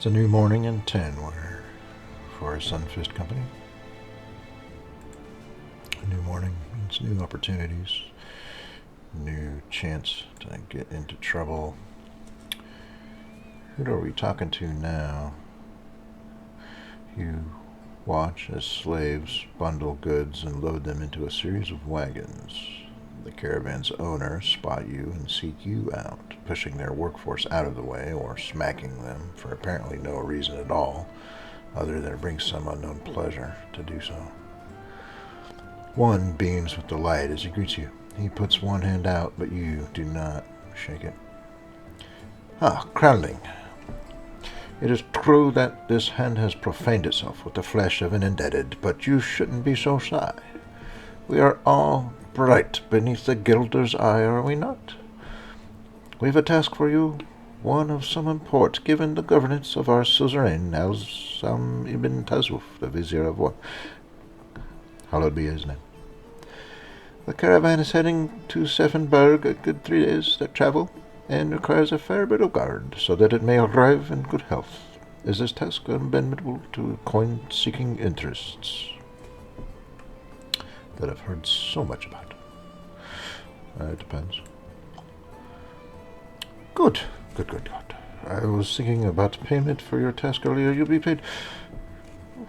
It's a new morning in Tanware for Sunfist Company. A new morning means new opportunities, new chance to get into trouble. Who are we talking to now? You watch as slaves bundle goods and load them into a series of wagons. The caravan's owners spot you and seek you out, pushing their workforce out of the way or smacking them for apparently no reason at all, other than it brings some unknown pleasure to do so. One beams with delight as he greets you. He puts one hand out, but you do not shake it. Ah, Crowling. It is true that this hand has profaned itself with the flesh of an indebted, but you shouldn't be so shy. We are all bright beneath the gilder's eye, are we not? We've a task for you, one of some import, given the governance of our suzerain, Al-Sam ibn Tazuf, the vizier of war. Hallowed be his name. The caravan is heading to Seffenberg, a good 3 days that travel, and requires a fair bit of guard, so that it may arrive in good health. Is this task amenable to coin-seeking interests that I've heard so much about? It depends. Good. I was thinking about payment for your task earlier. You'll be paid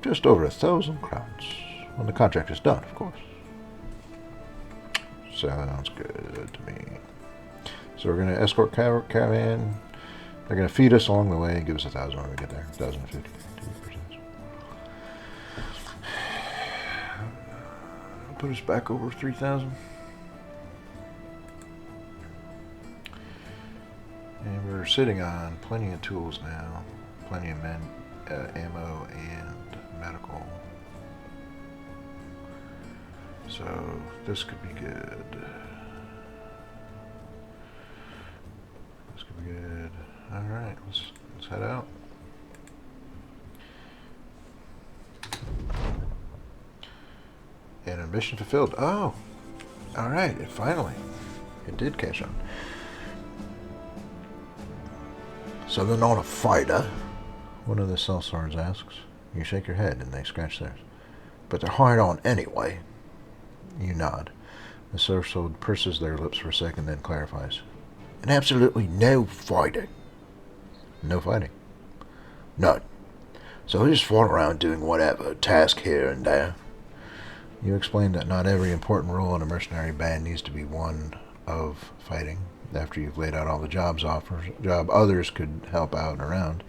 just over 1,000 crowns. When the contract is done, of course. Sounds good to me. So we're going to escort caravan. They're going to feed us along the way and give us 1,000 when we get there. 1,050. 2%. Put us back over 3,000. And we're sitting on plenty of tools now. Plenty of ammo and medical. So this could be good. This could be good. Alright, let's head out. And a mission fulfilled. Oh! Alright, finally. It did catch on. So they're not a fighter? One of the sellswords asks. You shake your head and they scratch theirs. But they're hired on anyway. You nod. The sellsword purses their lips for a second, then clarifies. And absolutely no fighting. No fighting? None. So they just fought around doing whatever, task here and there. You explain that not every important role in a mercenary band needs to be one of fighting. After you've laid out all the job others could help out and around,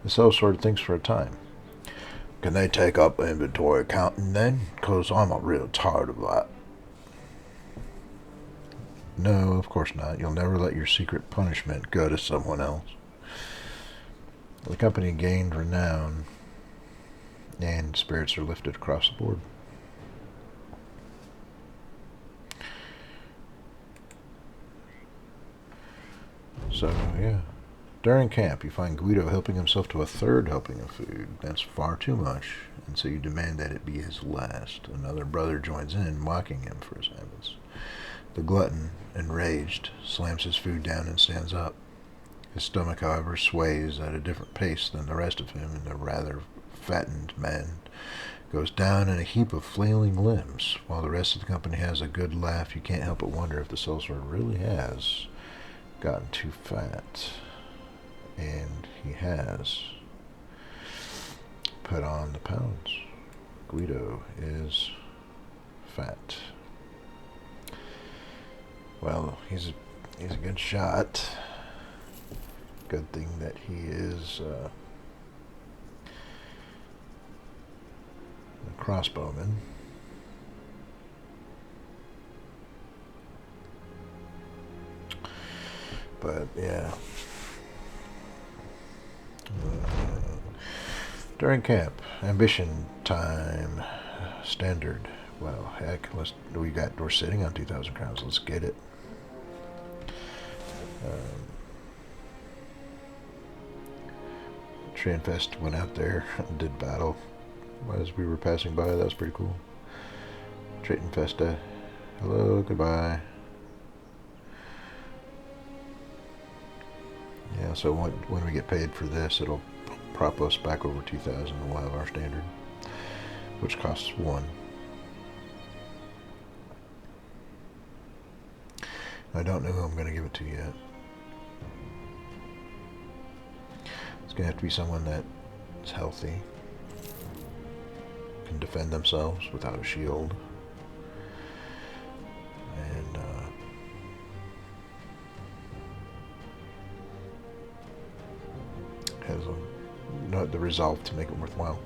the sellsword thinks for a time. Can they take up inventory counting then? Because I'm real tired of that. No, of course not. You'll never let your secret punishment go to someone else. The company gained renown, and spirits are lifted across the board. So, yeah. During camp, you find Guido helping himself to a 3rd helping of food. That's far too much, and so you demand that it be his last. Another brother joins in, mocking him for his habits. The glutton, enraged, slams his food down and stands up. His stomach, however, sways at a different pace than the rest of him, and the rather fattened man goes down in a heap of flailing limbs. While the rest of the company has a good laugh, you can't help but wonder if the sellsword really has gotten too fat. And he has put on the pounds. Guido is fat. Well, he's a good shot. Good thing that he is a crossbowman. But yeah. During camp, ambition time, standard. Well, heck, we're sitting on 2,000 crowns. Let's get it. Trainfest went out there and did battle as we were passing by. That was pretty cool. Trainfesta. Hello, goodbye. Yeah, so when we get paid for this, it'll prop us back over 2,000, and we'll have our standard, which costs 1. I don't know who I'm going to give it to yet. It's going to have to be someone that is healthy, can defend themselves without a shield, and has the resolve to make it worthwhile.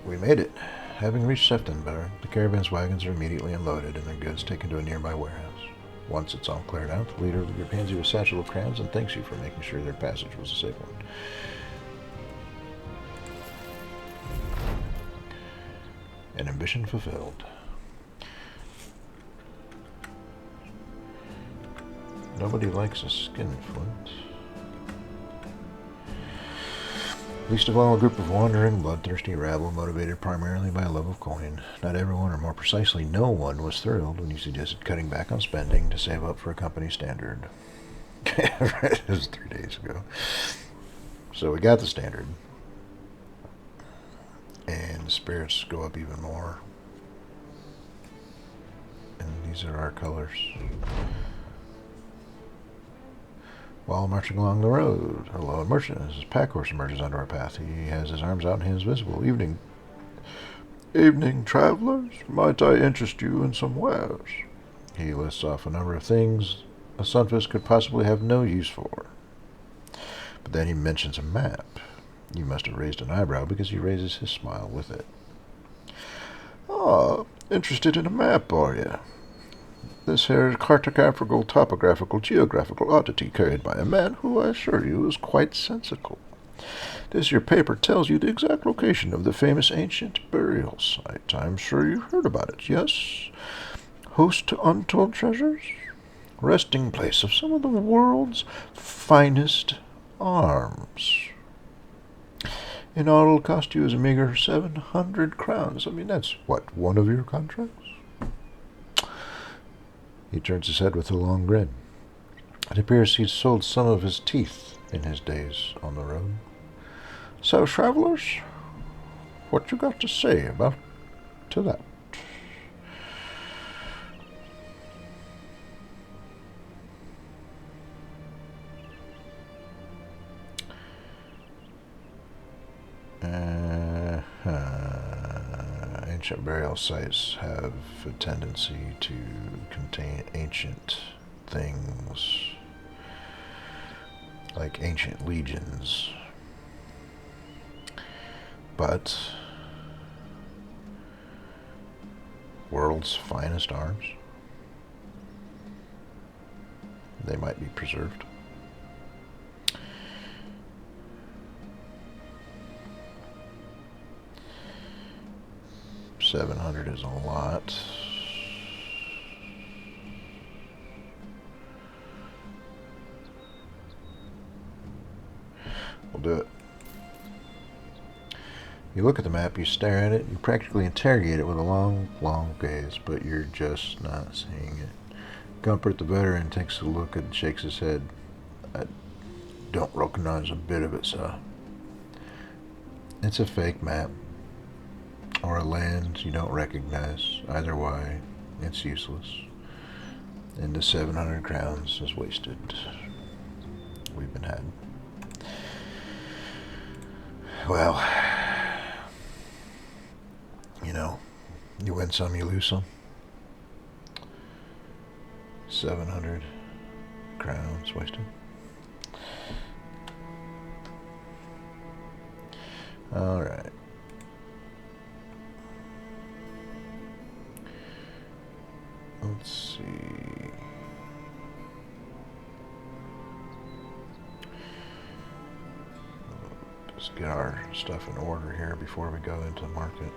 We made it. Having reached Seftenberg, the caravan's wagons are immediately unloaded and their goods taken to a nearby warehouse. Once it's all cleared out, the leader of the group hands you a satchel of crowns and thanks you for making sure their passage was a safe one. An ambition fulfilled. Nobody likes a skinflint. Least of all, a group of wandering, bloodthirsty rabble motivated primarily by a love of coin. Not everyone, or more precisely no one, was thrilled when you suggested cutting back on spending to save up for a company standard. It was 3 days ago. So we got the standard. And the spirits go up even more. And these are our colors. While marching along the road, a lone merchant, as his pack horse emerges onto our path, he has his arms out and hands visible. Evening, travelers. Might I interest you in some wares? He lists off a number of things a sunfish could possibly have no use for. But then he mentions a map. You must have raised an eyebrow because he raises his smile with it. Ah, interested in a map, are you? This here is cartographical, topographical, geographical oddity carried by a man who, I assure you, is quite sensical. This your paper tells you the exact location of the famous ancient burial site. I'm sure you've heard about it, yes? Host to untold treasures? Resting place of some of the world's finest arms. In all, it'll cost you as a meager 700 crowns. I mean, that's, what, one of your contracts? He turns his head with a long grin. It appears he'd sold some of his teeth in his days on the road. So, travelers, what you got to say about to that? Ancient burial sites have a tendency to contain ancient things, like ancient legions. But world's finest arms, they might be preserved. $700 is a lot. We'll do it. You look at the map, you stare at it, you practically interrogate it with a long, long gaze, but you're just not seeing it. Gumpert the veteran takes a look and shakes his head. I don't recognize a bit of it, sir. It's a fake map. Or a land you don't recognize. Either way, it's useless. And the 700 crowns is wasted. We've been had. Well, you know, you win some, you lose some. 700 crowns wasted. All right. Let's see. Just get our stuff in order here before we go into the market.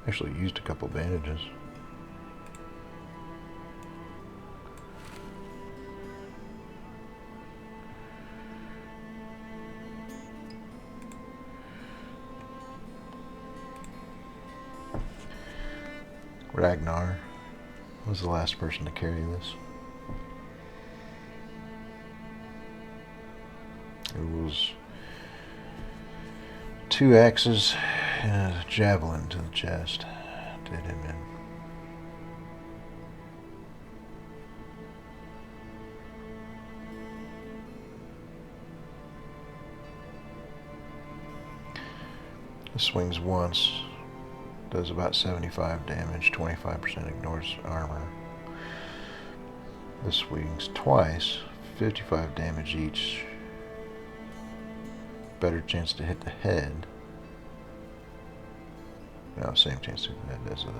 Actually used a couple bandages. Ragnar was the last person to carry this. It was 2 axes and a javelin to the chest. Did him in. Swings once, does about 75 damage, 25% ignores armor. This swings twice, 55 damage each. Better chance to hit the head. No, same chance to hit the head as the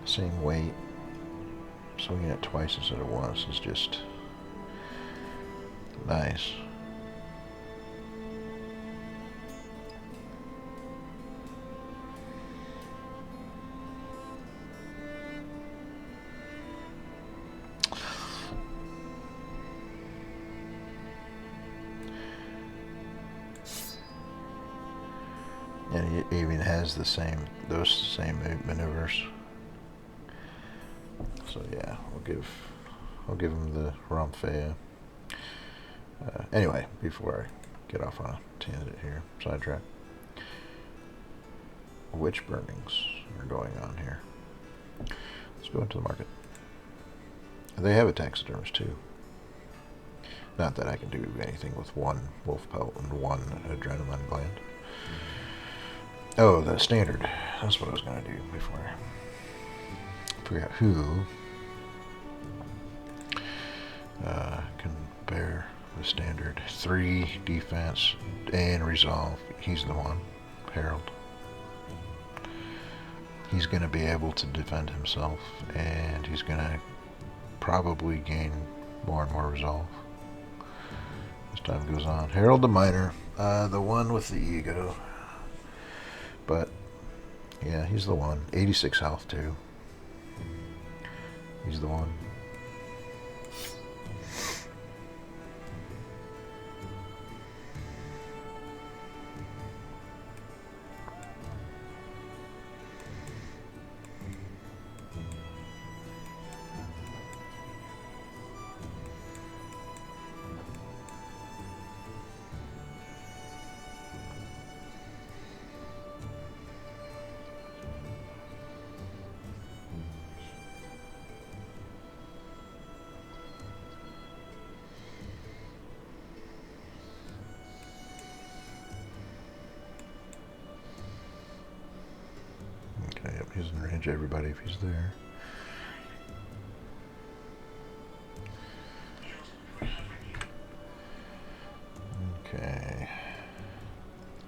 same weight. Swinging it twice instead of once is just nice. And it even has those same maneuvers. So yeah, I'll give him the Romfea. Anyway, before I get off on a tangent here, sidetrack. Witch burnings are going on here. Let's go into the market. They have a taxidermist too. Not that I can do anything with 1 wolf pelt and 1 adrenaline gland. Oh, the standard. That's what I was going to do before I forgot who can bear the standard. 3 defense and resolve. He's the one. Harold. He's going to be able to defend himself, and he's going to probably gain more and more resolve as time goes on. Harold the Miner, the one with the ego. But, yeah, he's the one. 86 health, too. He's the one. He's in range of everybody if he's there. Okay.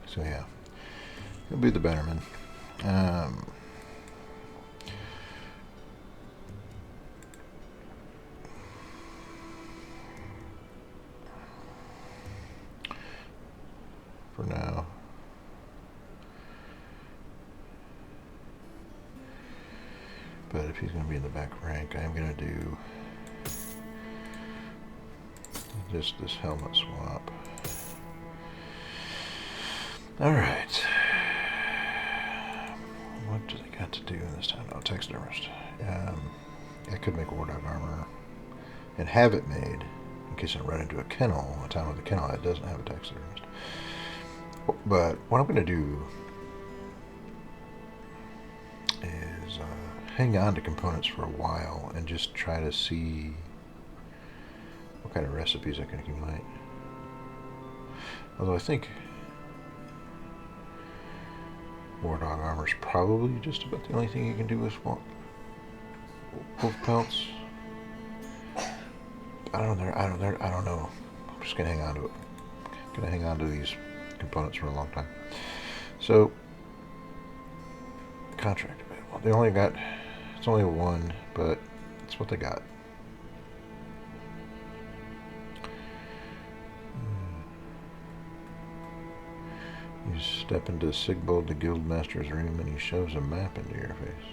So yeah, he'll be the Bannerman. For now. But if he's going to be in the back rank, I'm going to do just this helmet swap. Alright. What do they got to do in this time? Oh, taxidermist. I could make War Dog armor and have it made in case I run into a kennel, a town with a kennel that doesn't have a taxidermist. But what I'm going to do is hang on to components for a while and just try to see what kind of recipes I can accumulate. Although I think War Dog armor is probably just about the only thing you can do with wolf pelts. I don't know. I'm just gonna hang on to it. Gonna hang on to these components for a long time. So contract available. They only got, it's only 1, but it's what they got. You step into Sigbold the Guildmaster's room and he shoves a map into your face.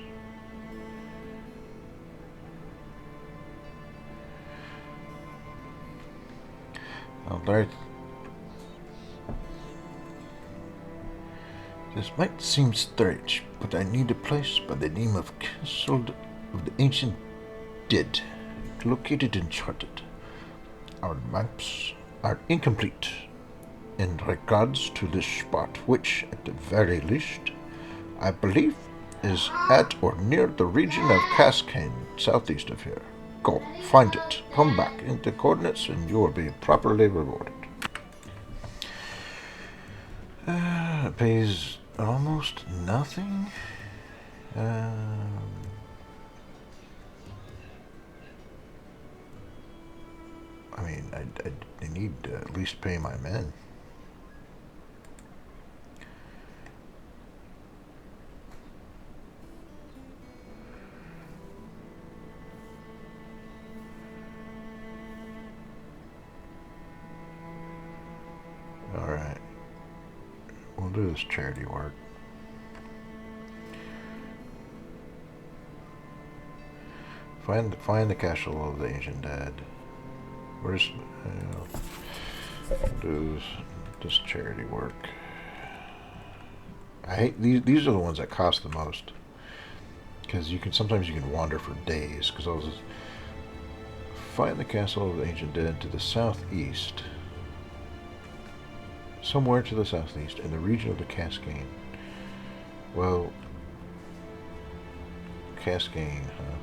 This might seem strange, but I need a place by the name of Castle of the Ancient Dead, located in Charted. Our maps are incomplete in regards to this spot, which, at the very least, I believe is at or near the region of Cascane, southeast of here. Go, find it, come back in the coordinates, and you will be properly rewarded. It pays almost nothing. I mean, I need to at least pay my men. Alright. We'll do this charity work. Find the castle of the ancient dead. Where's do this charity work? I hate these are the ones that cost the most, because sometimes you can wander for days. Because I was find the castle of the ancient dead to the southeast, somewhere to the southeast in the region of the Cascane. Well, Cascane, huh?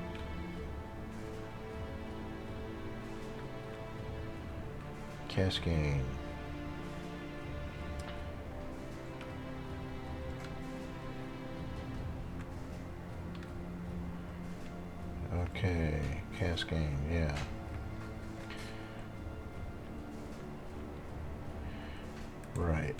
Cascane. Okay, Cascane, yeah. Right.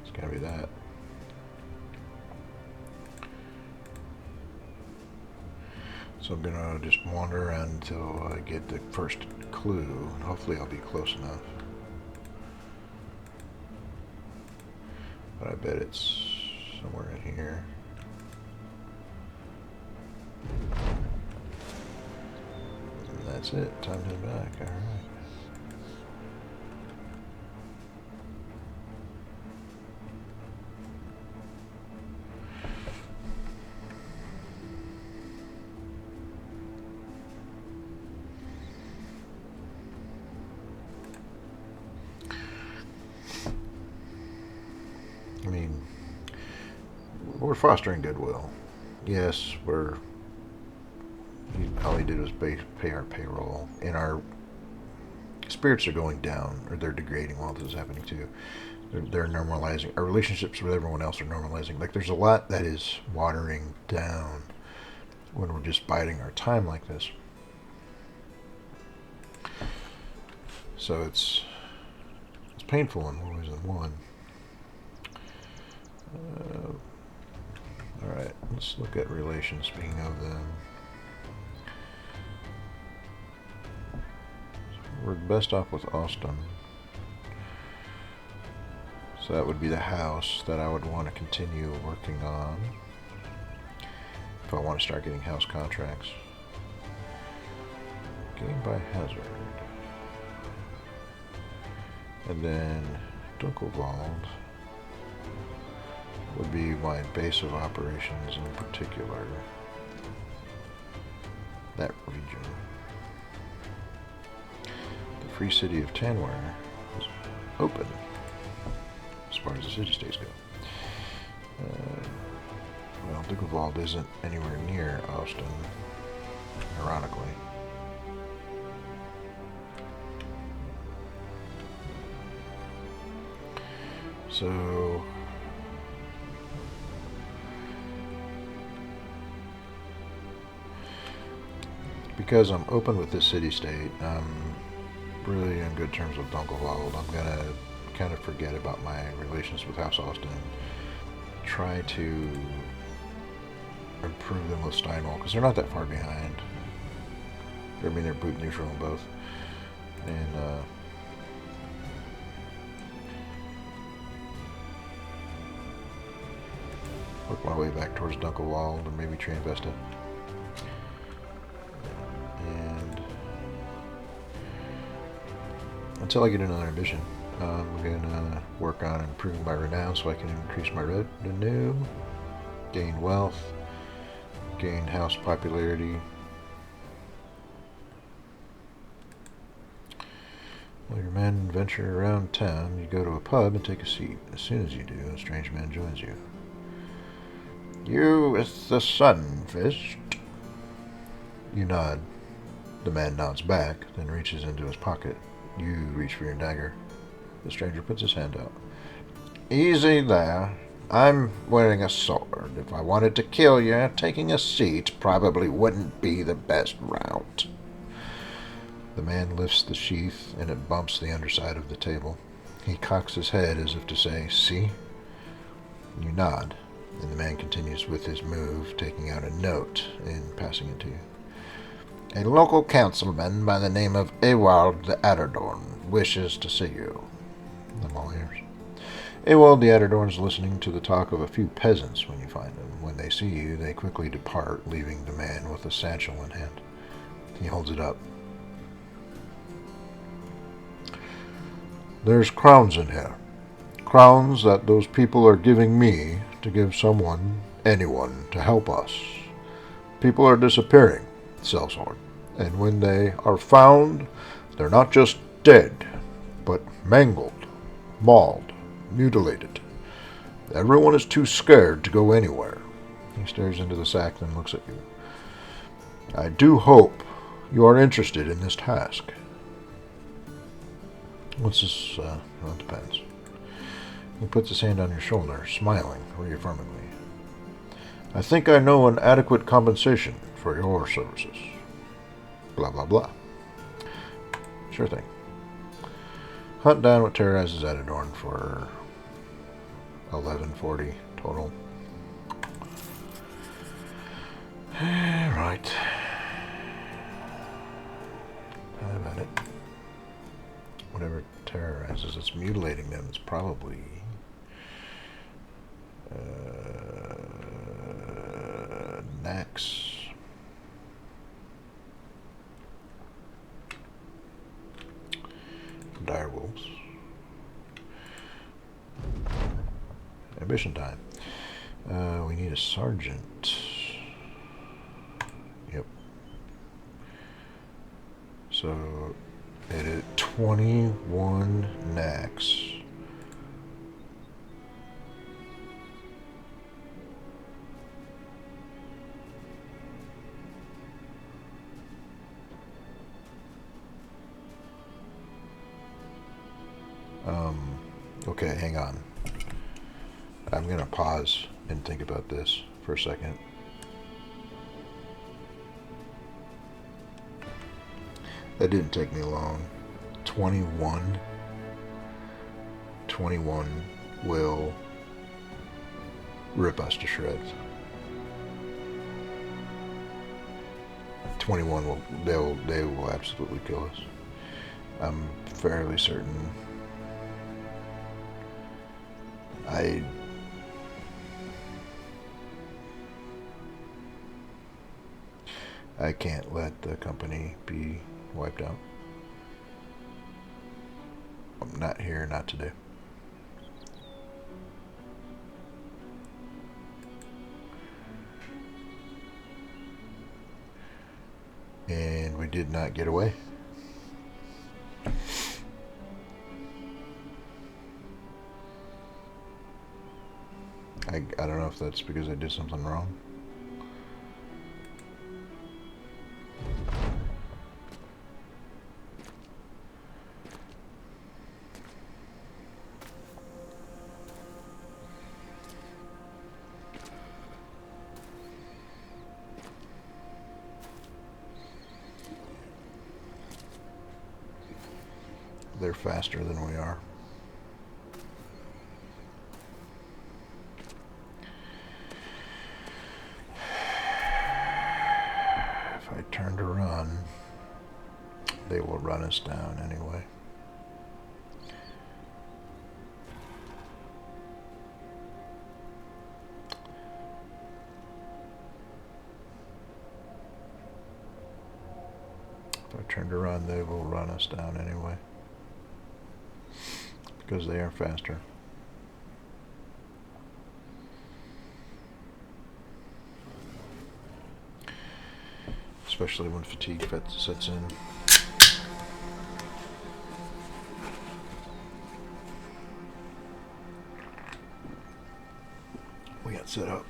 It's gotta be that. So I'm gonna just wander around until I get the first clue, and hopefully I'll be close enough. But I bet it's somewhere in here. And that's it. Time to head back. Alright. I mean, we're fostering goodwill. Yes, all he did was pay our payroll, and our spirits are going down, or they're degrading while this is happening too. They're normalizing. Our relationships with everyone else are normalizing. Like, there's a lot that is watering down when we're just biding our time like this. So it's painful in more ways than one. Alright, let's look at relations, speaking of them. We're best off with Austin. So that would be the house that I would want to continue working on if I want to start getting house contracts. Gain by hazard. And then Dunkelwald would be my base of operations, in particular that region. The free city of Tanwer is open as far as the city-states go. Well, Dunkelwald isn't anywhere near Austin, ironically. So because I'm open with this city-state, I'm really in good terms with Dunkelwald. I'm gonna kind of forget about my relations with House Austin. Try to improve them with Steinwall, because they're not that far behind. I mean, they're boot neutral in both. And Work my way back towards Dunkelwald and maybe Train Vesta. And until I get another ambition, I'm going to work on improving my renown so I can increase my revenue, gain wealth, gain house popularity. While your men venture around town, you go to a pub and take a seat. As soon as you do, a strange man joins you. You with the sun fist? You nod. The man nods back, then reaches into his pocket. You reach for your dagger. The stranger puts his hand out. Easy there. I'm wearing a sword. If I wanted to kill you, taking a seat probably wouldn't be the best route. The man lifts the sheath, and it bumps the underside of the table. He cocks his head as if to say, see? You nod, and the man continues with his move, taking out a note and passing it to you. A local councilman by the name of Ewald the Atterdorn wishes to see you. I'm all ears. Ewald the Atterdorn is listening to the talk of a few peasants when you find them. When they see you, they quickly depart, leaving the man with a satchel in hand. He holds it up. There's crowns in here. Crowns that those people are giving me to give someone, anyone, to help us. People are disappearing, sellsword. And when they are found, they're not just dead, but mangled, mauled, mutilated. Everyone is too scared to go anywhere. He stares into the sack, then looks at you. I do hope you are interested in this task. What's this? Well, it depends. He puts his hand on your shoulder, smiling reaffirmingly. I think I know an adequate compensation for your services. Blah, blah, blah. Sure thing. Hunt down what terrorizes Atterdorn for 1140 total. Right. How about it? Whatever terrorizes, it's mutilating them. It's probably Nax. Direwolves. Ambition time. We need a sergeant. Yep. So edit 21 Nax. Okay, hang on. I'm going to pause and think about this for a second. That didn't take me long. 21 will rip us to shreds. 21 will, they will absolutely kill us. I'm fairly certain. I can't let the company be wiped out. I'm not here, not today. And we did not get away. I don't know if that's because I did something wrong. They're faster than we are. If I turn to run, they will run us down anyway. If I turn to run, they will run us down anyway. Because they are faster. Especially when fatigue sets in. We got set up.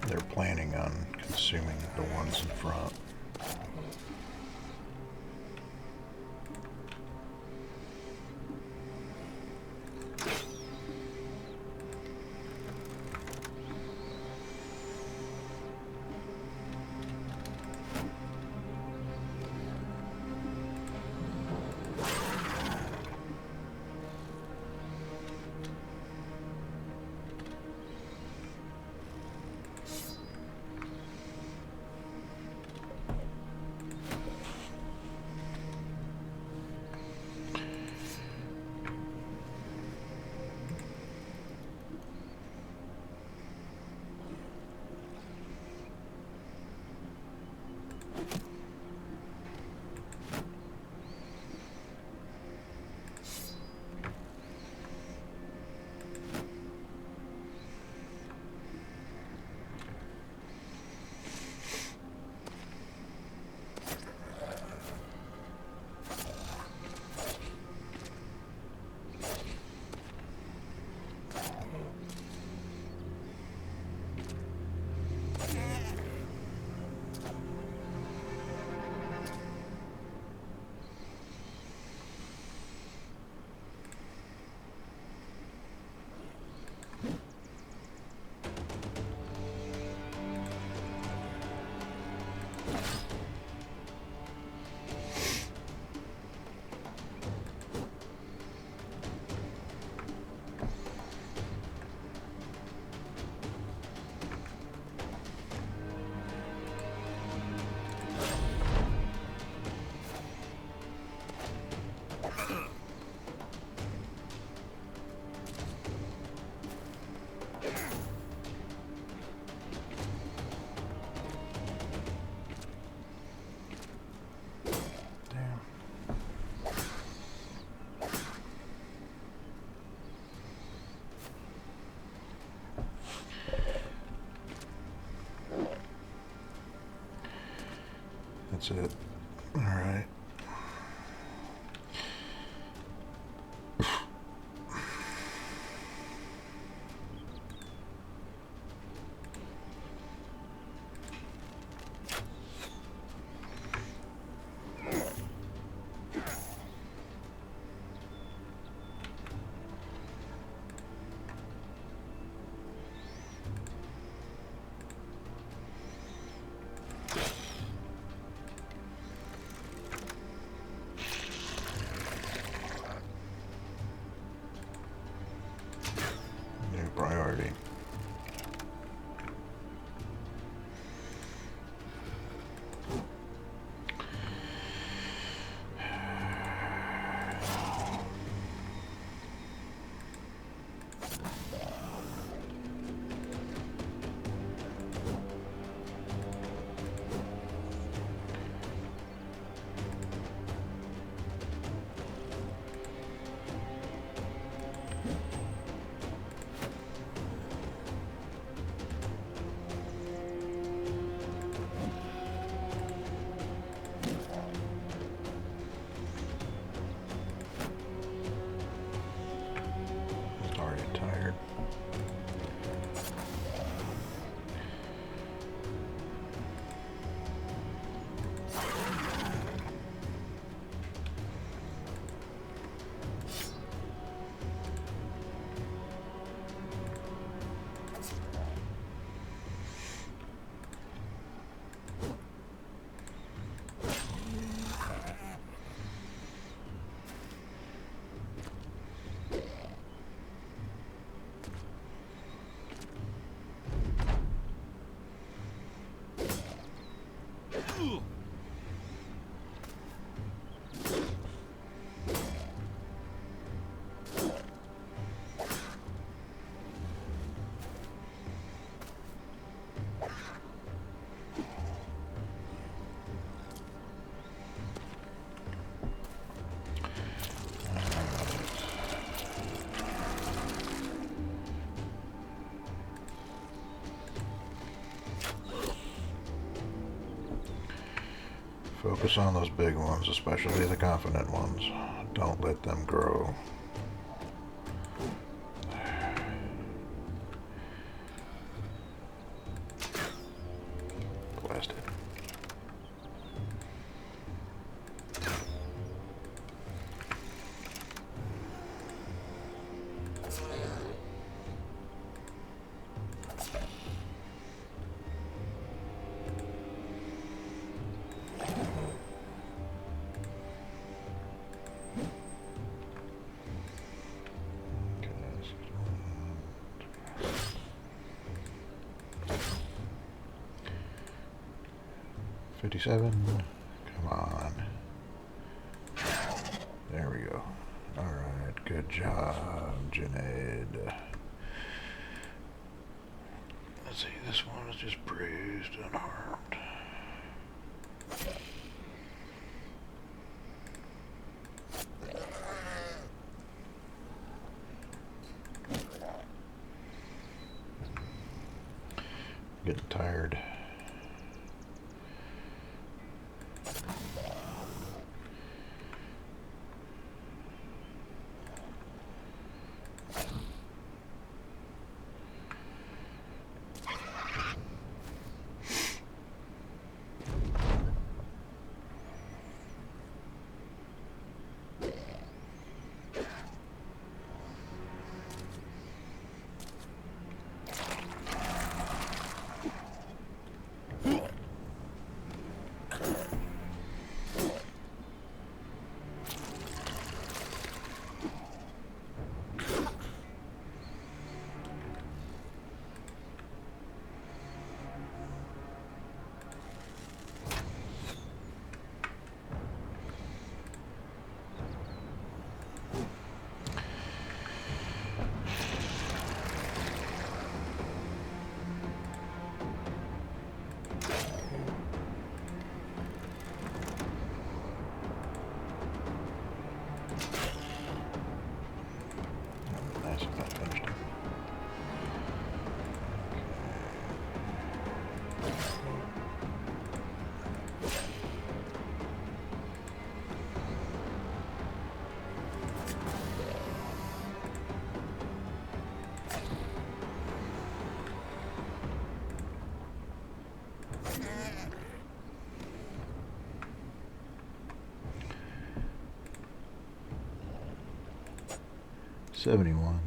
They're planning on consuming the ones in front. That's it. All right. 30. Already tired. Focus on those big ones, especially the confident ones. Don't let them grow. Blasted. $57. Come on. There we go. Alright, good job, Junaid. Let's see, this one is just bruised, unharmed. Getting tired. $71.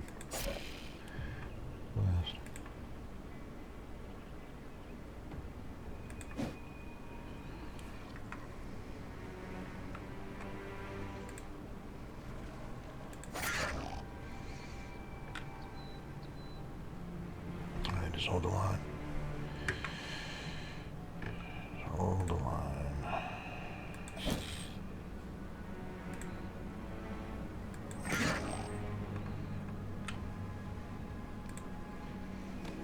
Last. Just hold the line. Just hold the line.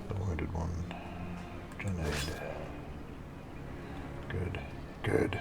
The wounded one. Junaid. Good. Good.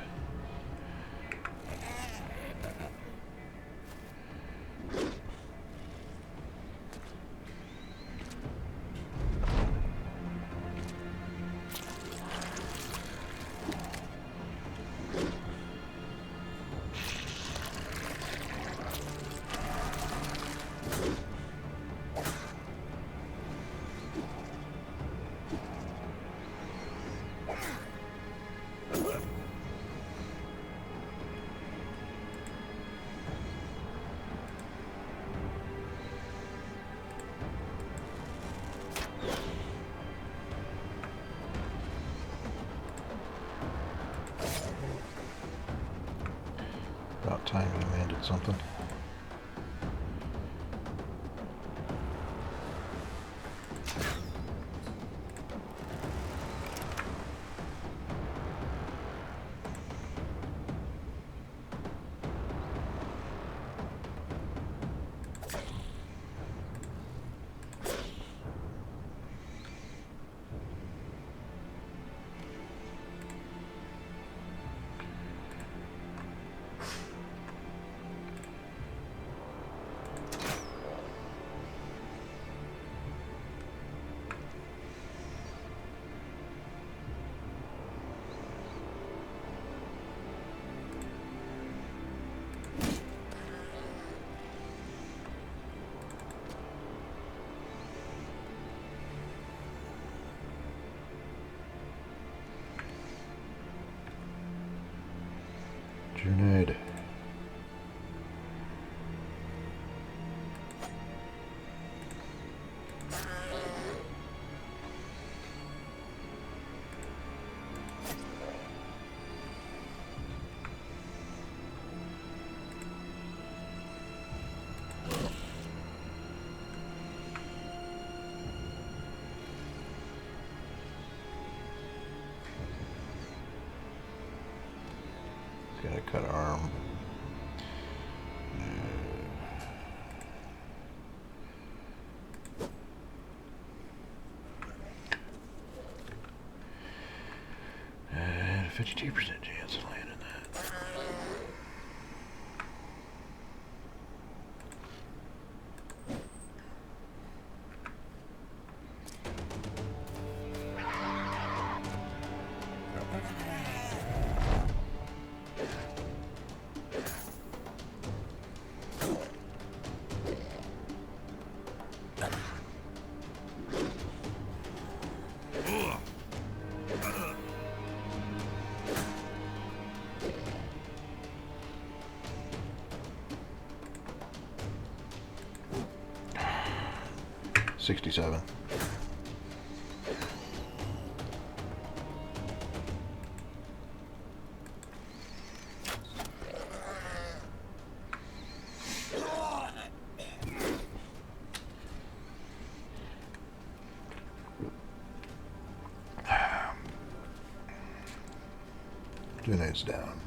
About time you landed something. Junaid. Gotta cut arm. And 52% chance of landing that. $67. Junaid's down.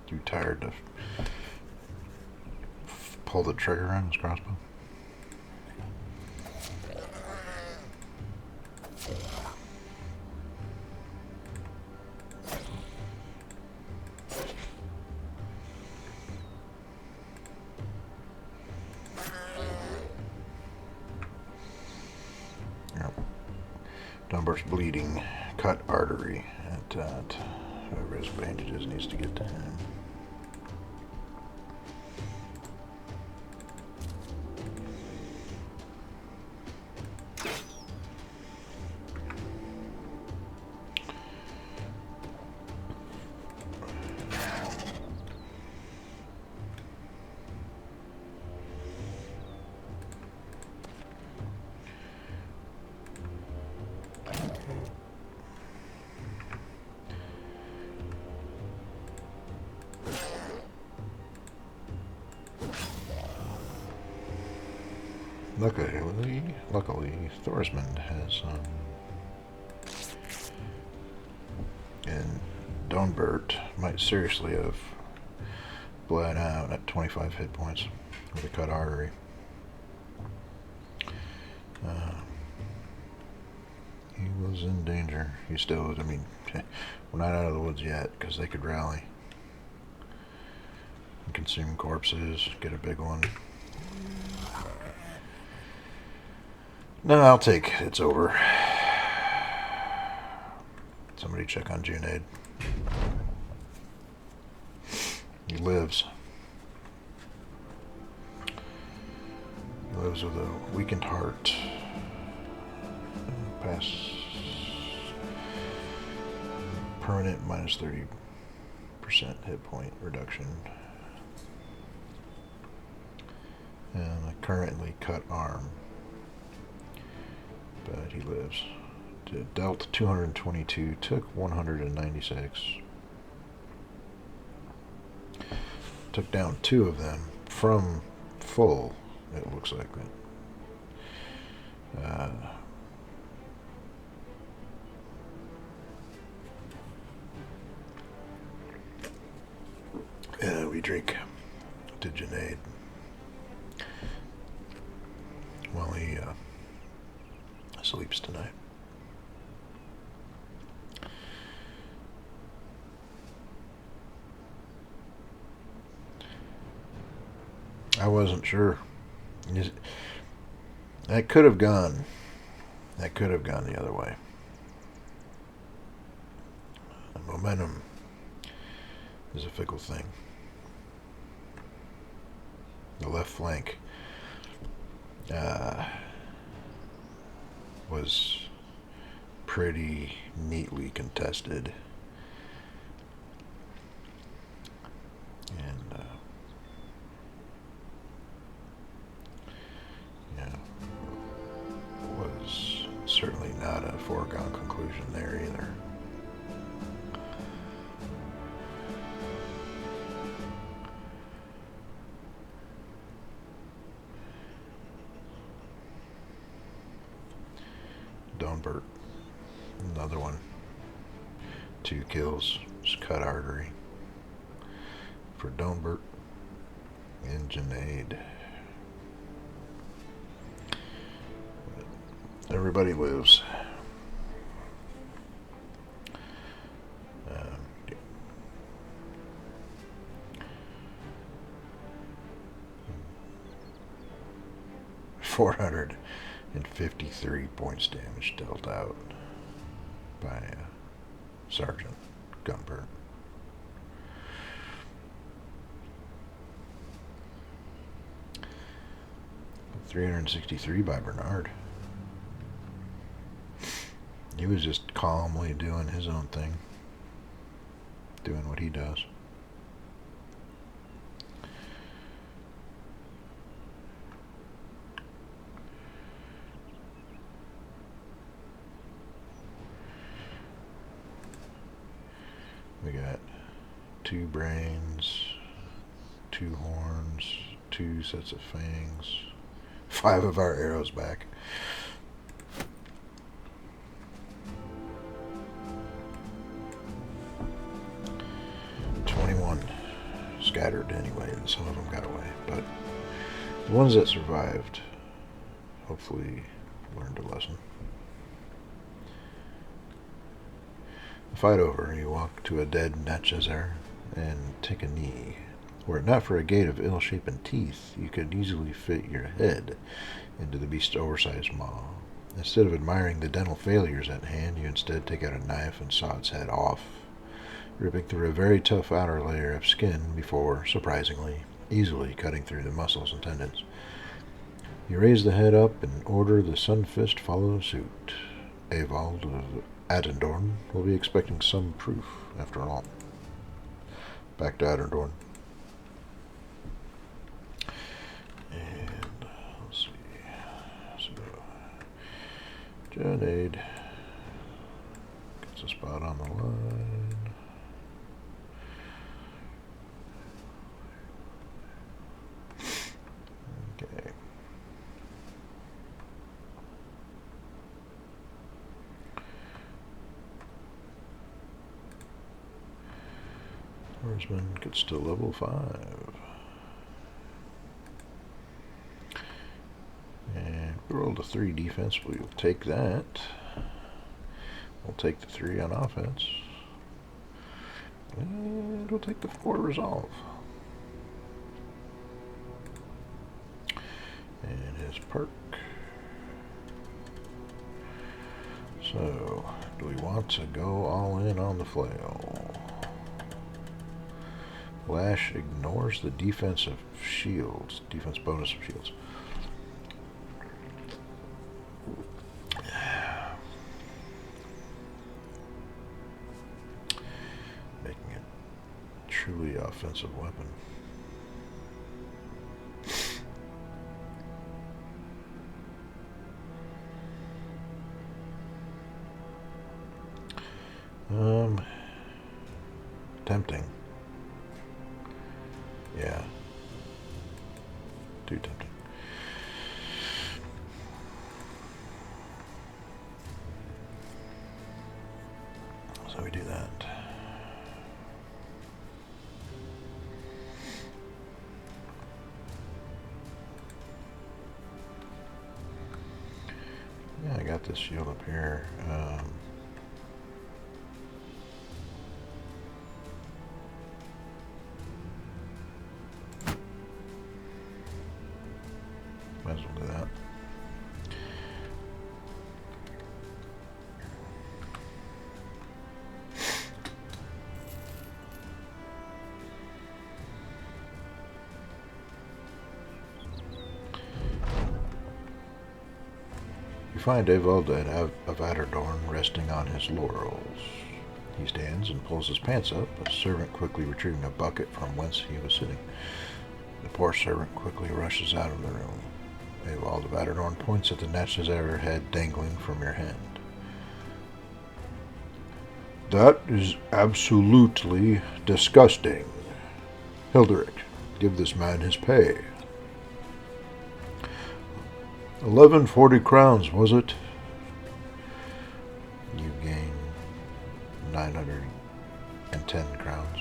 Too tired to pull the trigger on his crossbow. Dunbar's bleeding. Cut artery. Whoever has bandages needs to get to him. Luckily, Thorismond has, and Donbert might seriously have bled out at 25 hit points with a cut artery. He was in danger. He still is. I mean, we're not out of the woods yet because they could rally and consume corpses, get a big one. No, I'll take it's over. Somebody check on Junaid. He lives. He lives with a weakened heart. Pass permanent minus 30% hit point reduction. And a currently cut arm. But he lives. Dealt 222, took 196. Took down 2 of them from full, it looks like that. We drink to Junaid while he sleeps tonight. I wasn't sure. That could have gone. That could have gone the other way. The momentum is a fickle thing. The left flank was pretty neatly contested. And was certainly not a foregone conclusion there either. Donbert, another one. 2 kills, just cut artery for Donbert and Junaid. Everybody lives. Yeah. 453 points damage dealt out by Sergeant Gunbert. $363 by Bernard. He was just calmly doing his own thing, doing what he does. We got 2 brains, 2 horns, 2 sets of fangs, 5 of our arrows back. scattered anyway, and some of them got away. But the ones that survived hopefully learned a lesson. The fight over, you walk to a dead Natchazar and take a knee. Were it not for a gate of ill-shapen teeth, you could easily fit your head into the beast's oversized maw. Instead of admiring the dental failures at hand, you instead take out a knife and saw its head off, ripping through a very tough outer layer of skin before, surprisingly, easily cutting through the muscles and tendons. You raise the head up and order the Sunfist follow suit. Evald of Attendorn will be expecting some proof, after all. Back to Attendorn. And let's see. So, Junaid gets a spot on the line. Okay. Horseman gets to level 5. And we rolled a 3 defense. We'll take that. We'll take the 3 on offense. And we'll take the 4 resolve. And his perk. So, do we want to go all in on the flail? Lash ignores the defense of shields. Defense bonus of shields. Making it a truly offensive weapon. Tempting. Yeah. Too tempting. So we do that. Yeah, I got this shield up here. Might as well do that. You find Evald of Attendorn resting on his laurels. He stands and pulls his pants up, a servant quickly retrieving a bucket from whence he was sitting. The poor servant quickly rushes out of the room. Evald of Attendorn points at the Natchazar head dangling from your hand. That is absolutely disgusting. Hilderic, give this man his pay. 1140 crowns, was it? You gain 910 crowns.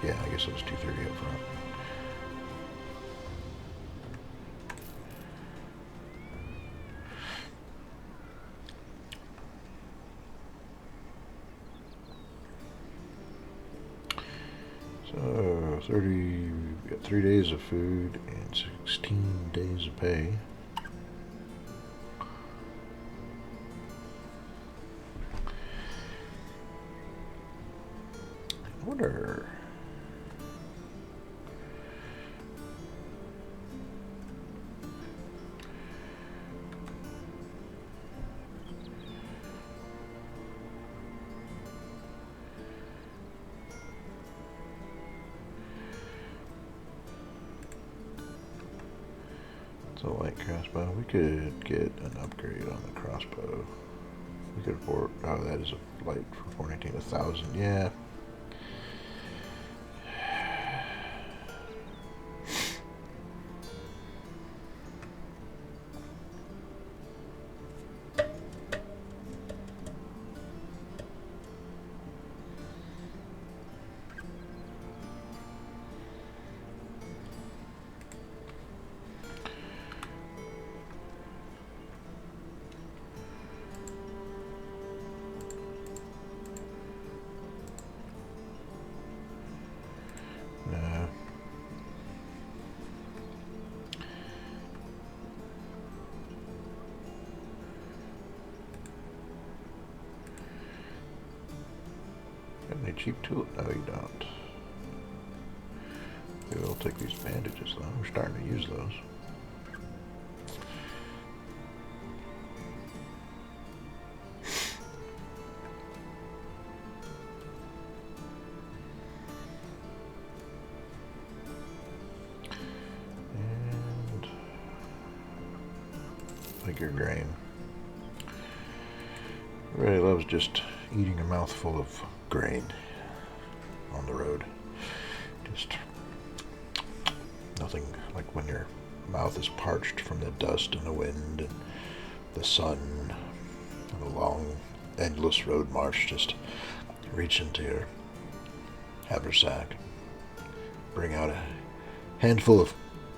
Yeah, I guess it was 230 up front. So 30, we got 3 days of food and 16 days of pay. I wonder. It's a light crossbow. We could get an upgrade on the crossbow. We could afford. Oh, that is a light for 419, 1,000. Yeah. any cheap tool? No, you don't. Maybe we'll take these bandages though. We're starting to use those. And like your grain. Really loves just eating a mouthful of grain on the road. Just nothing like when your mouth is parched from the dust and the wind and the sun and the long, endless road march. Just reach into your haversack, bring out a handful of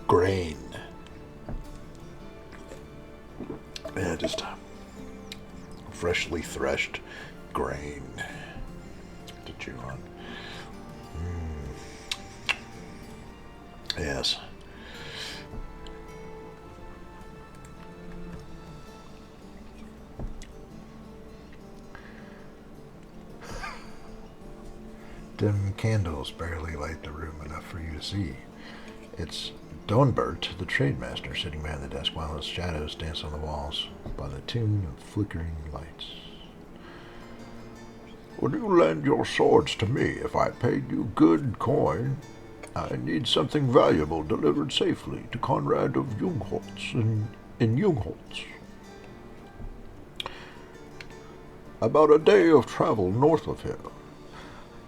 grain. Yeah, just freshly threshed grain to chew on. Yes. Dim candles barely light the room enough for you to see. It's Donbert, the trademaster, sitting behind the desk while his shadows dance on the walls by the tune of flickering lights. Would you lend your swords to me if I paid you good coin? I need something valuable delivered safely to Conrad of Jungholz in Jungholz. About a day of travel north of here.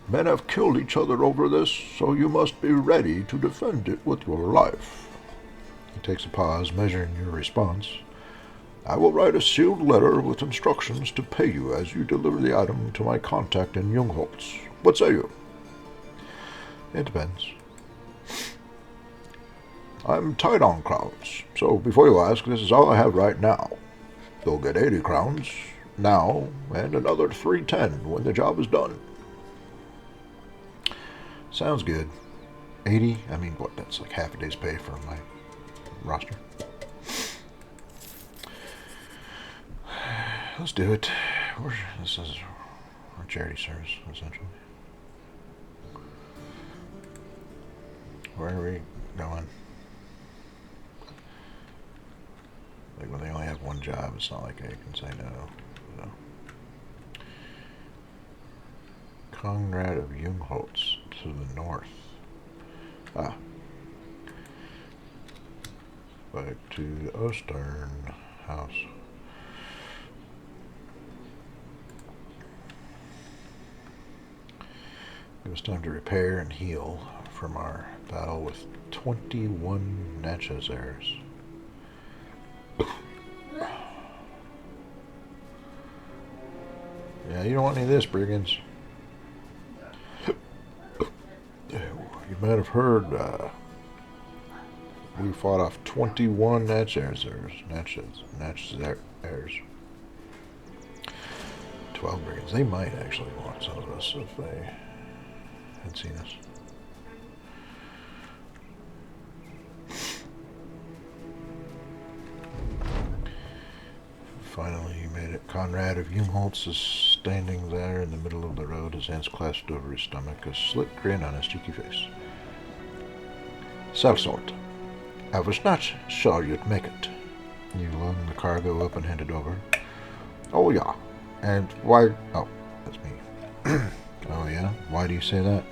Men have killed each other over this, so you must be ready to defend it with your life. He takes a pause, measuring your response. I will write a sealed letter with instructions to pay you as you deliver the item to my contact in Jungholz. What say you? It depends. I'm tight on crowns, so before you ask, this is all I have right now. You'll get 80 crowns now, and another 310 when the job is done. Sounds good. 80? I mean, what, that's like half a day's pay for my roster. Let's do it. This is our charity service, essentially. Where are we going? Like when they only have one job, it's not like I can say no. So. Conrad of Jungholz to the north. Ah. Back to the Ostern house. It was time to repair and heal from our battle with 21 Natchazers. Yeah, you don't want any of this, brigands. You might have heard we fought off 21 Natchazers. 12 brigands. They might actually want some of us if they had seen us. Finally, he made it. Conrad of Jungholz is standing there in the middle of the road, his hands clasped over his stomach, a slick grin on his cheeky face. Sellsort, I was not sure you'd make it. You lung the cargo up and hand it over. Oh, yeah. And why... Oh, that's me. Oh, yeah? Why do you say that?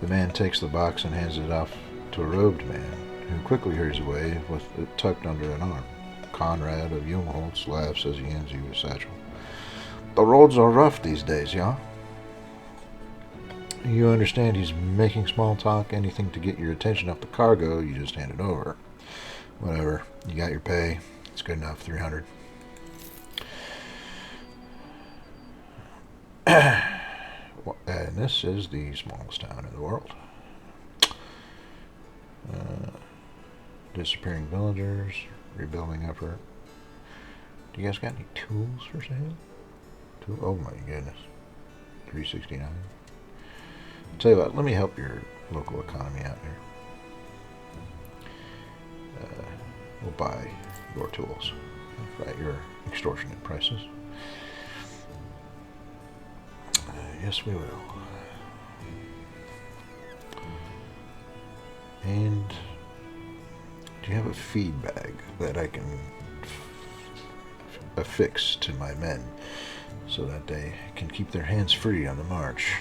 The man takes the box and hands it off to a robed man, who quickly hurries away with it tucked under an arm. Conrad of Jungholz laughs as he hands you a satchel. The roads are rough these days, yeah? You understand he's making small talk, anything to get your attention off the cargo, you just hand it over. Whatever, you got your pay, it's good enough, 300. And this is the smallest town in the world. Disappearing villagers, rebuilding effort. Do you guys got any tools for sale? Oh my goodness. 369. Tell you what, let me help your local economy out here. We'll buy your tools at your extortionate prices. Yes, we will. And do you have a feed bag that I can affix to my men so that they can keep their hands free on the march?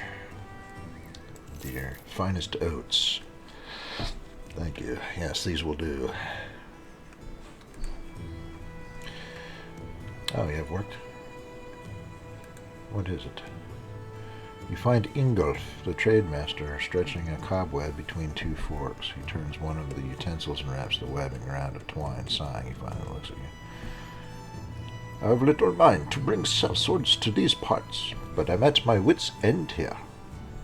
Dear finest oats. Thank you. Yes, these will do. Oh, you have worked? What is it? You find Ingolf, the trade master, stretching a cobweb between two forks. He turns one of the utensils and wraps the webbing around a twine. Sighing, he finally looks at you. I have little mind to bring swords to these parts, but I'm at my wits' end here.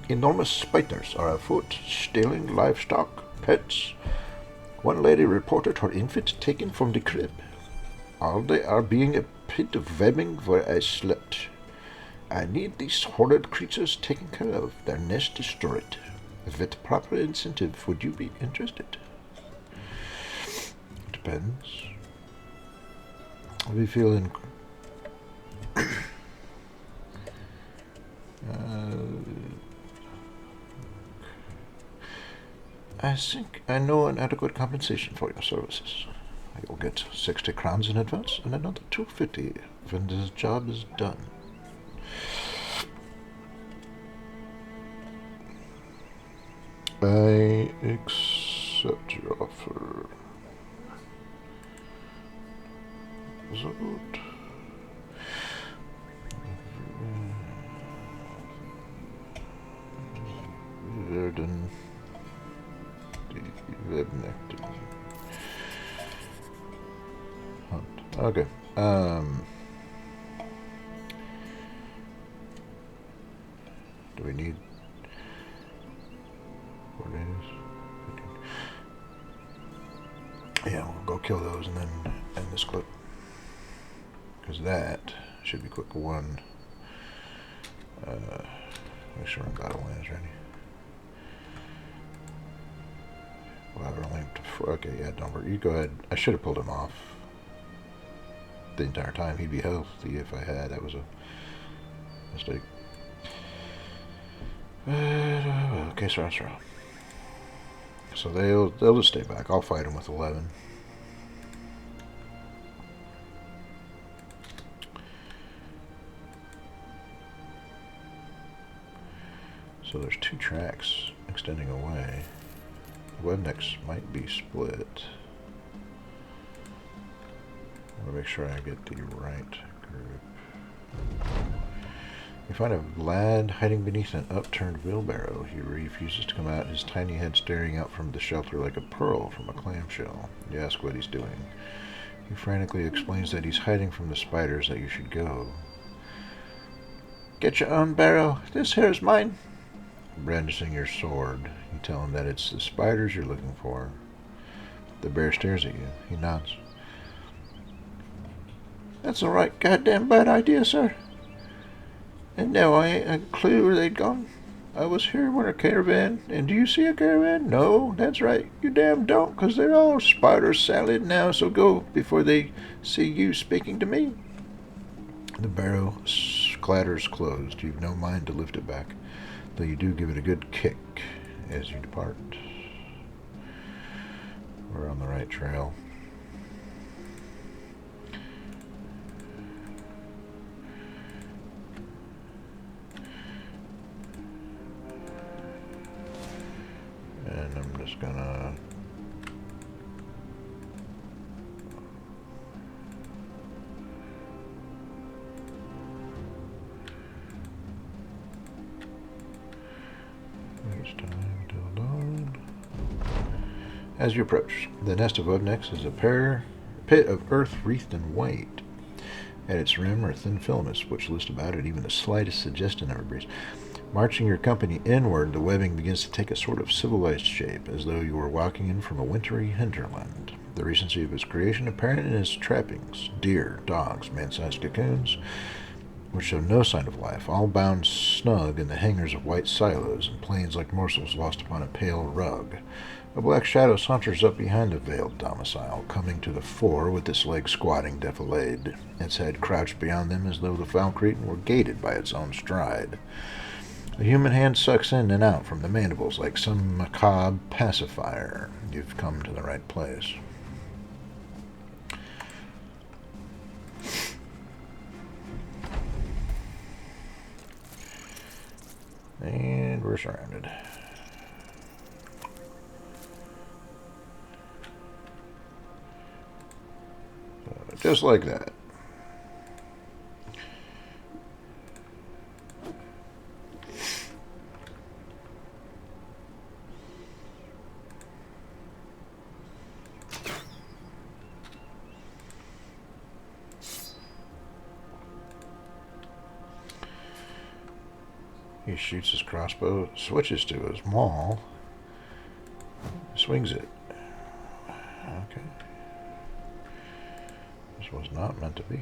Enormous spiders are afoot, stealing livestock, pets. One lady reported her infant taken from the crib. All they are being a pit of webbing where I slept. I need these horrid creatures taken care of, their nest destroyed. With proper incentive, would you be interested? Depends. I'll be feeling... I think I know an adequate compensation for your services. You'll get 60 crowns in advance and another 250 when this job is done. I accept your offer. So good. Werden die Webnekten. Okay. Do we need 4 days? 15. Yeah, we'll go kill those and then end this clip. Because that should be quick 1. Make sure our battle line is ready. Okay, yeah, Dumber, you go ahead. I should have pulled him off the entire time. He'd be healthy if I had. That was a mistake. Okay, so they'll just stay back. I'll fight him with 11. So there's 2 tracks extending away. Webnecks might be split. I want to make sure I get the right group. You find a lad hiding beneath an upturned wheelbarrow. He refuses to come out, his tiny head staring out from the shelter like a pearl from a clamshell. You ask what he's doing. He frantically explains that he's hiding from the spiders, that you should go. Get your own barrow. This here's mine. Brandishing your sword, you tell him that it's the spiders you're looking for. The bear stares at you. He nods. That's a right goddamn bad idea, sir. And now I ain't a clue where they'd gone. I was here when a caravan, and do you see a caravan? No, that's right. You damn don't, 'cause they're all spider salad now, so go before they see you speaking to me. The barrow clatters closed. You've no mind to lift it back, though you do give it a good kick as you depart. We're on the right trail. And I'm just gonna As you approach, the nest of webnecks is a pit of earth wreathed in white. At its rim are thin filaments which list about it even the slightest suggestion of a breeze. Marching your company inward, the webbing begins to take a sort of civilized shape, as though you were walking in from a wintry hinterland. The recency of its creation apparent in its trappings: deer, dogs, man-sized cocoons, which show no sign of life, all bound snug in the hangers of white silos and plains like morsels lost upon a pale rug. A black shadow saunters up behind the veiled domicile, coming to the fore with its legs squatting defilade, its head crouched beyond them as though the foul cretin were gated by its own stride. The human hand sucks in and out from the mandibles like some macabre pacifier. You've come to the right place. And we're surrounded. Just like that. He shoots his crossbow, switches to his maul, swings it. Okay. This was not meant to be.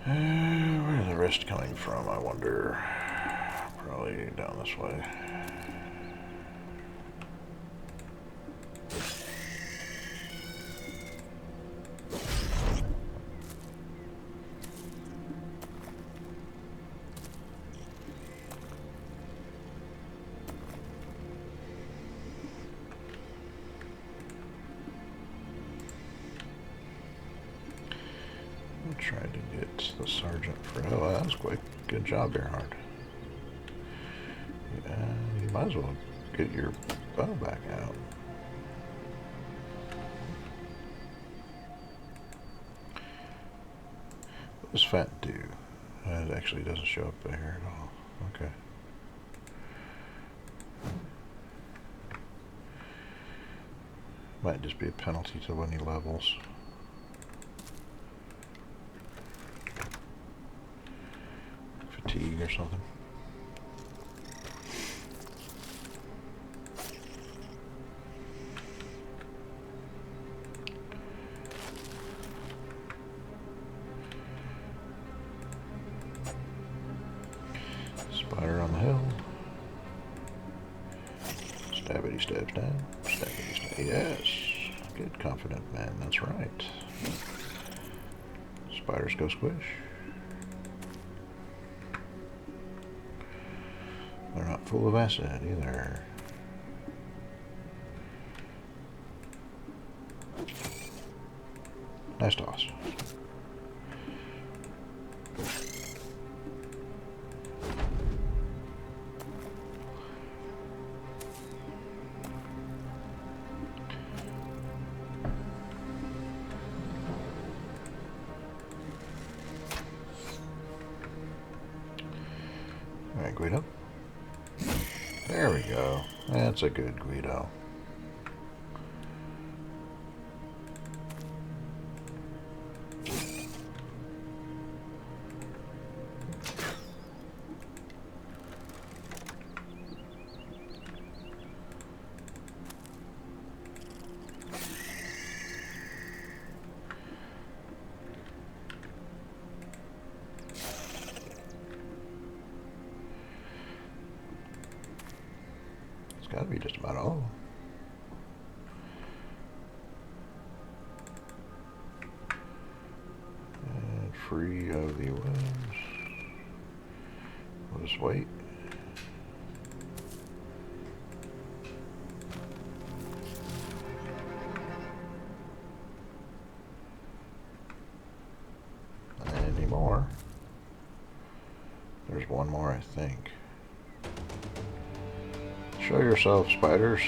Where are the rest coming from, I wonder? Probably down this way. Tried to get the sergeant for... Oh, that was quick. Good job, Earhart. Yeah, you might as well get your bow back out. What does fat do? It actually doesn't show up there at all. Okay. Might just be a penalty to any levels. Fatigue or something. Spider on the hill. Stabbity stabs down. Stabbity stab. Yes. Good, confident man. That's right. Spiders go squish. They're not full of acid either. Nice toss. All right, Guido. There we go. That's a good Guido. It's got to be just about all. And free of the webs. We'll just wait. Any more? There's one more, I think. Show yourself, spiders.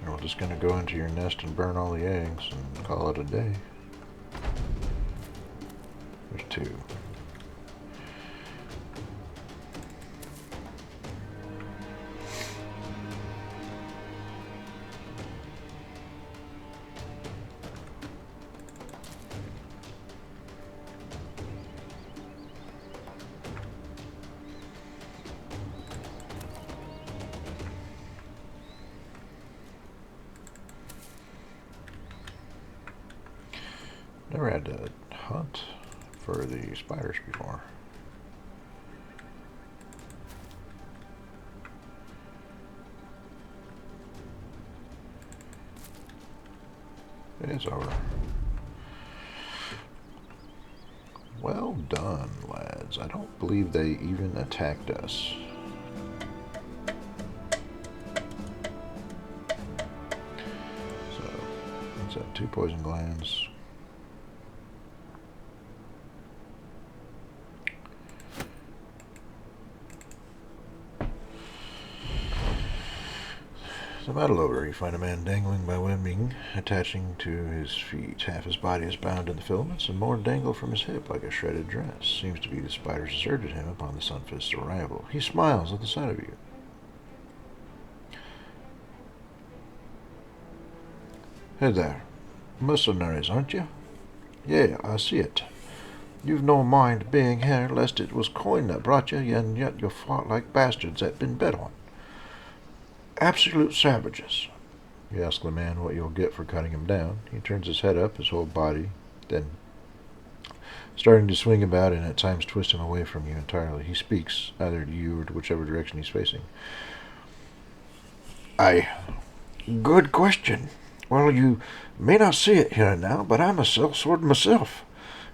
And we're just going to go into your nest and burn all the eggs and call it a day. There's two. Never had to hunt for the spiders before. It's over. Well done, lads. I don't believe they even attacked us. So, what's that? 2 poison glands. The battle over, you find a man dangling by webbing attaching to his feet. Half his body is bound in the filaments, and more dangle from his hip like a shredded dress. Seems to be the spiders deserted him upon the Sunfist's arrival. He smiles at the sight of you. Hey there. Mercenaries, aren't you? Yeah, I see it. You've no mind being here, lest it was coin that brought you, and yet you fought like bastards that been bet on. Absolute savages. You ask the man what you'll get for cutting him down. He turns his head up, his whole body, then starting to swing about and at times twist him away from you entirely. He speaks, either to you or to whichever direction he's facing. Good question. Well, you may not see it here now, but I'm a sellsword myself.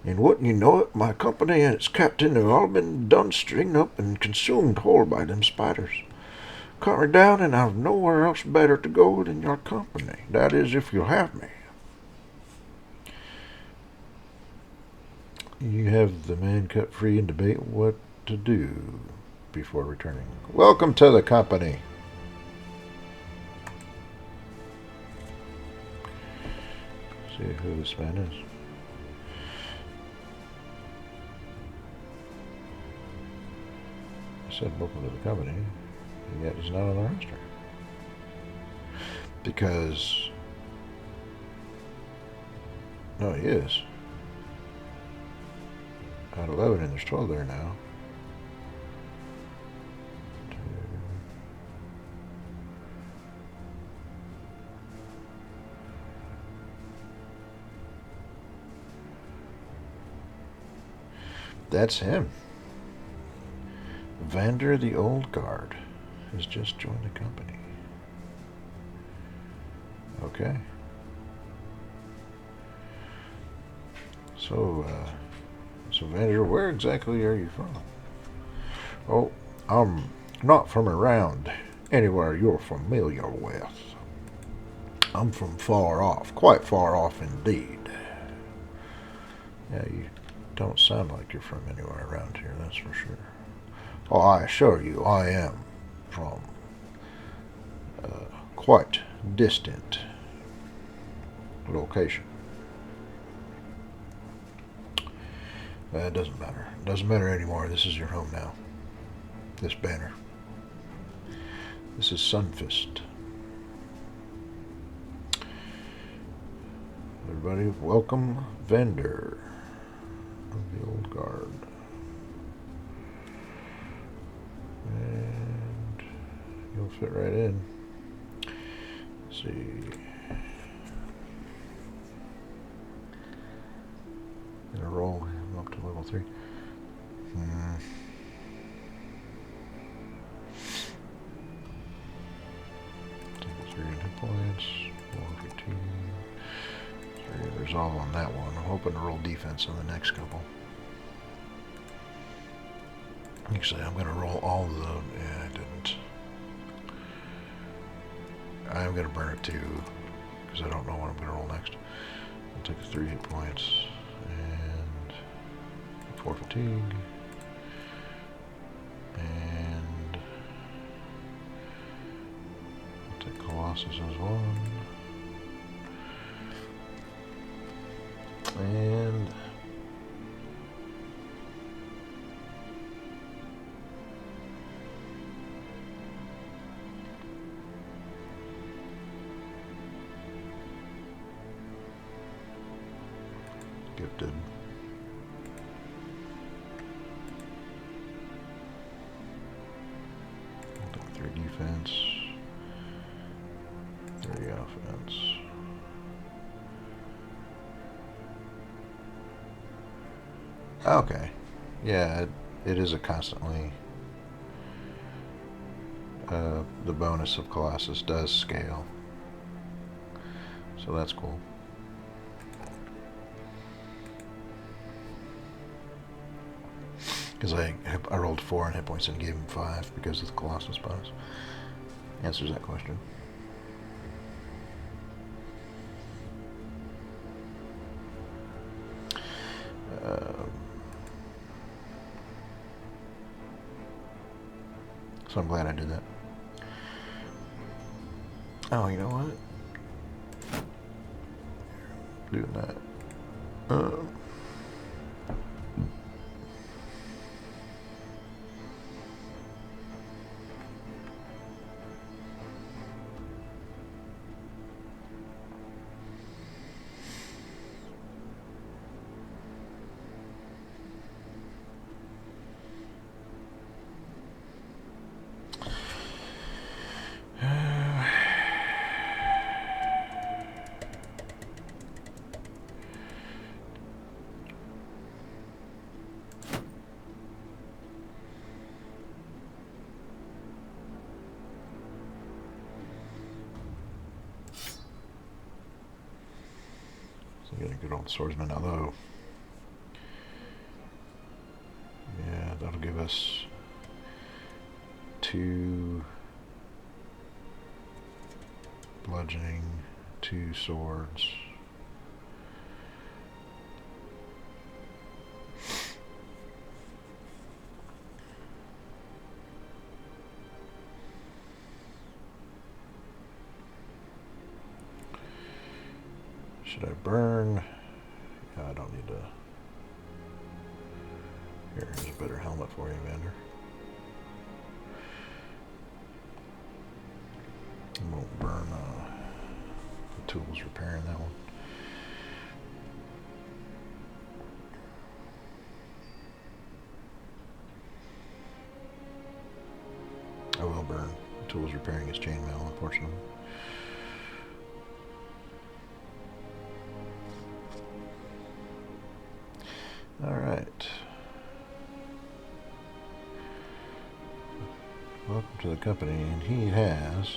And wouldn't you know it, my company and its captain have all been done stringed up and consumed whole by them spiders. Cut me down, and I've nowhere else better to go than your company. That is, if you'll have me. You have the man cut free and debate what to do before returning. Welcome to the company. See who this man is. I said welcome to the company. And yet he's not on the roster. Because... No, he is. I had 11 and there's 12 there now. 2. That's him. Vander the Old Guard has just joined the company. Okay. So Vander, where exactly are you from? Oh, I'm not from around anywhere you're familiar with. I'm from far off, quite far off indeed. Yeah, you don't sound like you're from anywhere around here, that's for sure. Oh, I assure you, I am from quite distant location. It doesn't matter. It doesn't matter anymore. This is your home now. This banner. This is Sunfist. Everybody, welcome Vander of the Old Guard. And you'll fit right in. Let's see. Gonna roll him up to level 3. Take 3 hit points. 1 fatigue. 3 resolve on that one. I'm hoping to roll defense on the next couple. Actually, I'm going to roll all of them. Yeah, I didn't. I'm going to burn it too, because I don't know what I'm going to roll next. I'll take 3 hit points and 4 fatigue. And I'll take Colossus as 1. And gifted. I'll take 3 defense, 3 offense. Okay. Yeah, it is a constantly... the bonus of Colossus does scale. So that's cool. Because I rolled 4 on hit points and gave him 5 because of the Colossus bonus. Answers that question. So I'm glad I did that. Oh, you know what? Doing that. So get a good old swordsman, although... yeah, that'll give us 2 bludgeoning, 2 swords. Should I burn? I don't need to. Here's a better helmet for you, Vander. I won't burn the tools repairing that one. I will burn the tools repairing his chainmail, unfortunately. Alright. Welcome to the company, and he has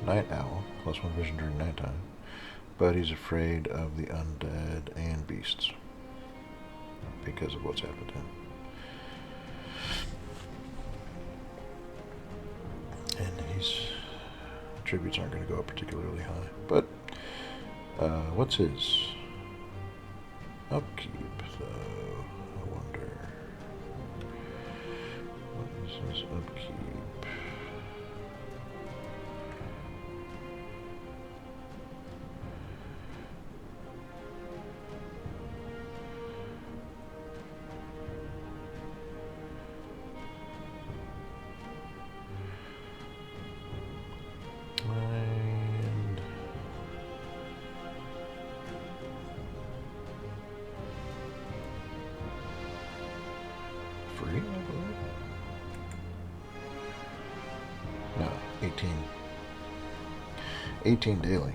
Night Owl, +1 vision during nighttime, but he's afraid of the undead and beasts because of what's happened to him. And his attributes aren't going to go up particularly high, but what's his upkeep, though? I wonder. What is his upkeep? And free, I believe. No, 18. 18 daily.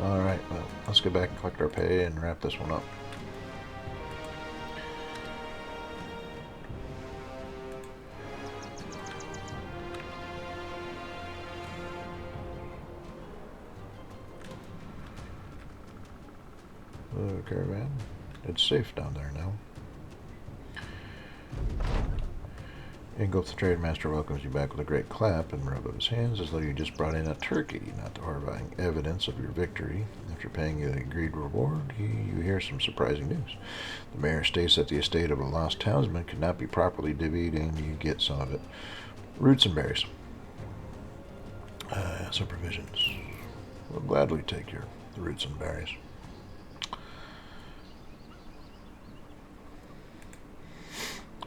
Alright, well, let's go back and collect our pay and wrap this one up. Caravan. It's safe down there now. Ingolf the Trade Master welcomes you back with a great clap and rub of his hands as though you just brought in a turkey, not the horrifying evidence of your victory. After paying you the agreed reward, you hear some surprising news. The mayor states that the estate of a lost townsman could not be properly divvied, and you get some of it. Roots and berries. Some provisions. We'll gladly take the roots and berries.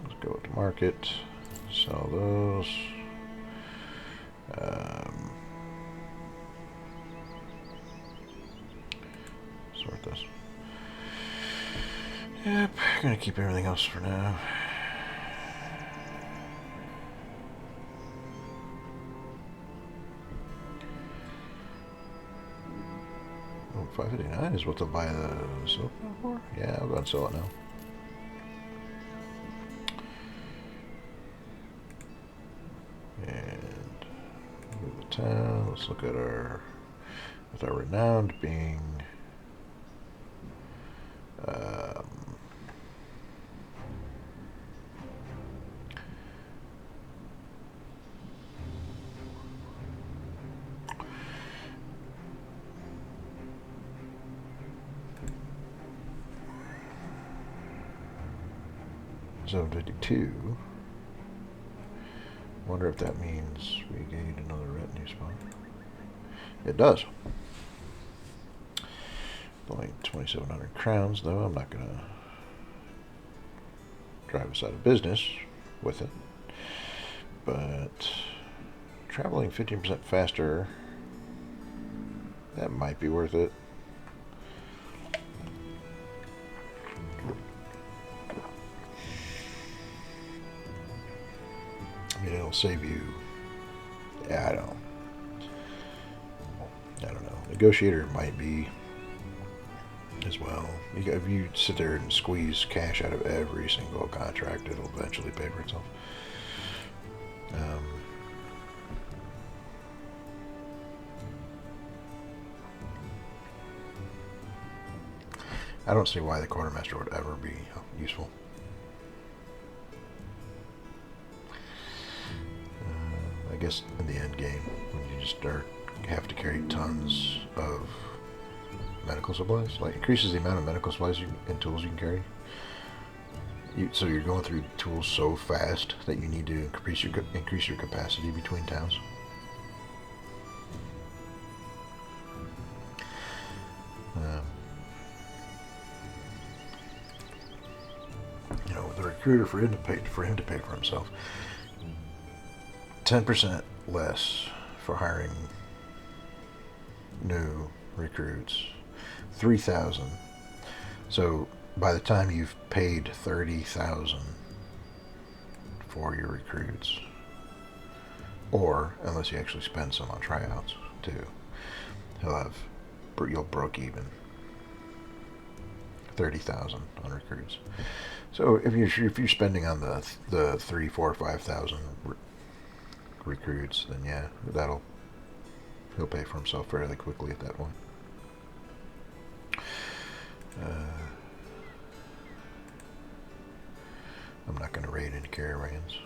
Let's go to market. Sell those. Yep, gonna keep everything else for now. Oh, 559 is what they'll buy the silver for? Yeah, I'll go and sell it now. And move the town. Let's look at our, with our renowned being 752. Wonder if that means we gain another retinue spot. It does. Only 2,700 crowns, though. I'm not gonna drive us out of business with it. But traveling 15% faster, that might be worth it. I mean, it'll save you. Yeah, I don't know. Negotiator might be as well. If you sit there and squeeze cash out of every single contract, it'll eventually pay for itself. I don't see why the quartermaster would ever be useful. I guess in the end game, when you just have to carry tons of medical supplies, like increases the amount of medical supplies and tools you can carry. So you're going through tools so fast that you need to increase your capacity between towns. You know, the recruiter for him to pay for himself. 10% less for hiring new recruits. 3,000. So by the time you've paid 30,000 for your recruits, or unless you actually spend some on tryouts too, you'll broke even 30,000 on recruits. So if you're spending on the 3, 4, 5,000 recruits, then yeah, he'll pay for himself fairly quickly at that point. I'm not going to raid any caravans.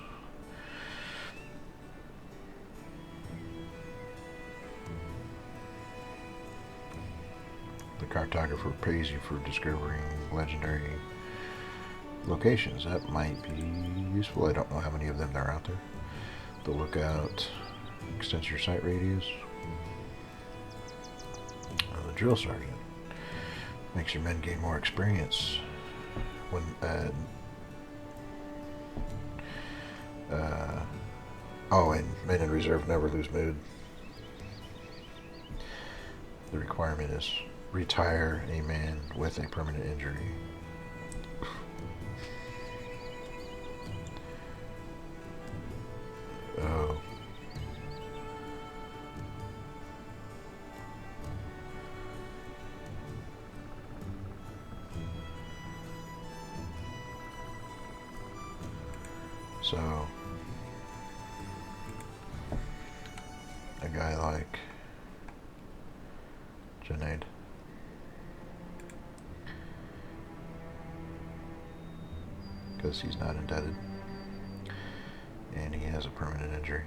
The cartographer pays you for discovering legendary locations. That might be useful. I don't know how many of them there are out there. The lookout extends your sight radius. The drill sergeant makes your men gain more experience when and men in reserve never lose mood. The requirement is retire a man with a permanent injury. Oh. So, a guy like Junaid, because he's not indebted and he has a permanent injury.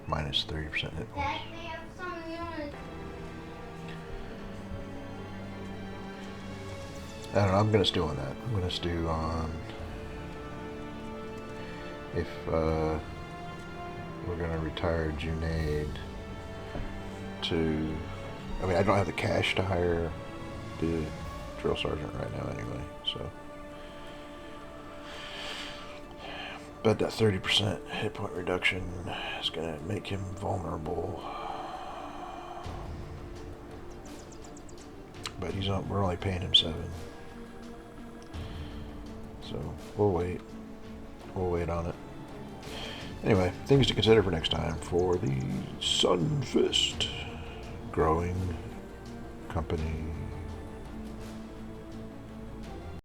Minus 30% hit points. I don't know, I'm going to stew on that. I'm going to stew on if we're going to retire Junaid to... I mean, I don't have the cash to hire the drill sergeant right now anyway, so... But that 30% hit point reduction is going to make him vulnerable. But we're only paying him 7. So we'll wait. We'll wait on it. Anyway, things to consider for next time for the Sunfist Growing Company.